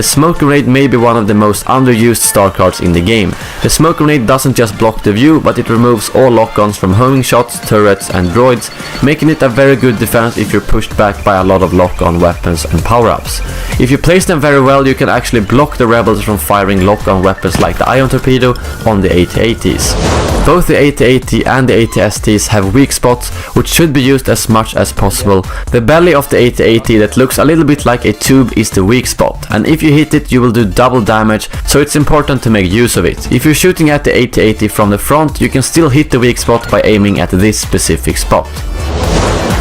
the smoke grenade may be one of the most underused star cards in the game. The smoke grenade doesn't just block the view, but it removes all lock-ons from homing shots, turrets and droids, making it a very good defense if you're pushed back by a lot of lock-on weapons and power-ups. If you place them very well, you can actually block the rebels from firing lock-on weapons like the ion torpedo on the AT-ATs. Both the AT-AT and the AT-STs have weak spots, which should be used as much as possible. The belly of the AT-AT that looks a little bit like a tube is the weak spot, and if you hit it you will do double damage, so it's important to make use of it. If you're shooting at the AT-AT from the front, you can still hit the weak spot by aiming at this specific spot.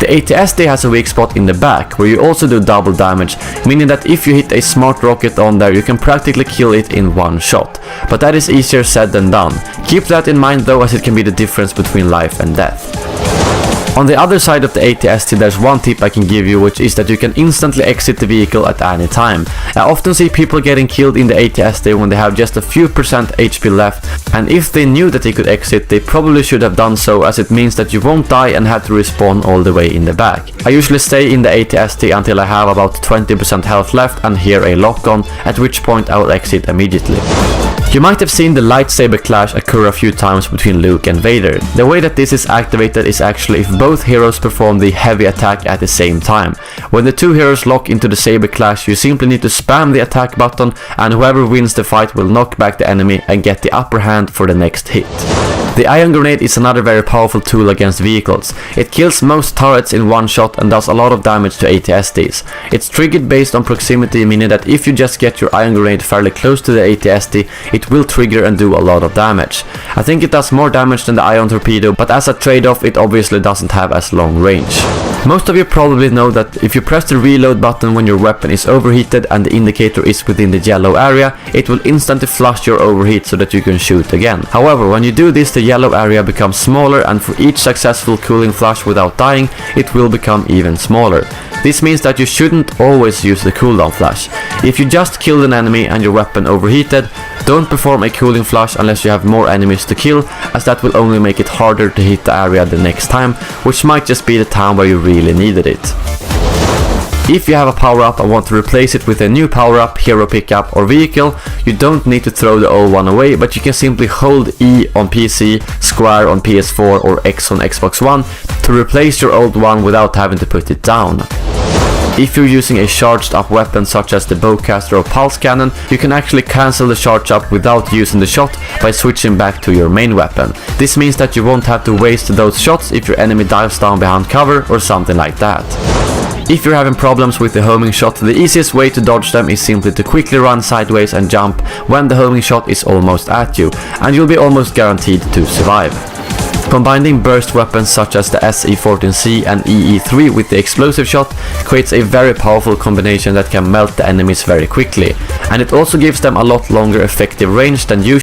The AT-ST has a weak spot in the back, where you also do double damage, meaning that if you hit a smart rocket on there, you can practically kill it in one shot. But that is easier said than done. Keep that in mind though, as it can be the difference between life and death. On the other side of the AT-ST, there's one tip I can give you, which is that you can instantly exit the vehicle at any time. I often see people getting killed in the AT-ST when they have just a few % HP left, and if they knew that they could exit, they probably should have done so, as it means that you won't die and have to respawn all the way in the back. I usually stay in the AT-ST until I have about 20% health left and hear a lock-on, at which point I will exit immediately. You might have seen the lightsaber clash occur a few times between Luke and Vader. The way that this is activated is actually if both heroes perform the heavy attack at the same time. When the two heroes lock into the saber clash, you simply need to spam the attack button, and whoever wins the fight will knock back the enemy and get the upper hand for the next hit. The ion grenade is another very powerful tool against vehicles. It kills most turrets in one shot and does a lot of damage to AT-STs. It's triggered based on proximity, meaning that if you just get your ion grenade fairly close to the AT-ST, it will trigger and do a lot of damage. I think it does more damage than the ion torpedo, but as a trade-off it obviously doesn't have as long range. Most of you probably know that if you press the reload button when your weapon is overheated and the indicator is within the yellow area, it will instantly flush your overheat so that you can shoot again. However, when you do this, the yellow area becomes smaller, and for each successful cooling flush without dying, it will become even smaller. This means that you shouldn't always use the cooldown flash. If you just killed an enemy and your weapon overheated, don't perform a cooling flush unless you have more enemies to kill, as that will only make it harder to hit the area the next time, which might just be the time where you really needed it. If you have a power-up and want to replace it with a new power-up, hero pickup or vehicle, you don't need to throw the old one away, but you can simply hold E on PC, Square on PS4 or X on Xbox One to replace your old one without having to put it down. If you're using a charged up weapon such as the bowcaster or pulse cannon, you can actually cancel the charge up without using the shot by switching back to your main weapon. This means that you won't have to waste those shots if your enemy dives down behind cover or something like that. If you're having problems with the homing shot, the easiest way to dodge them is simply to quickly run sideways and jump when the homing shot is almost at you, and you'll be almost guaranteed to survive. Combining burst weapons such as the SE-14C and EE-3 with the explosive shot creates a very powerful combination that can melt the enemies very quickly, and it also gives them a lot longer effective range than usual.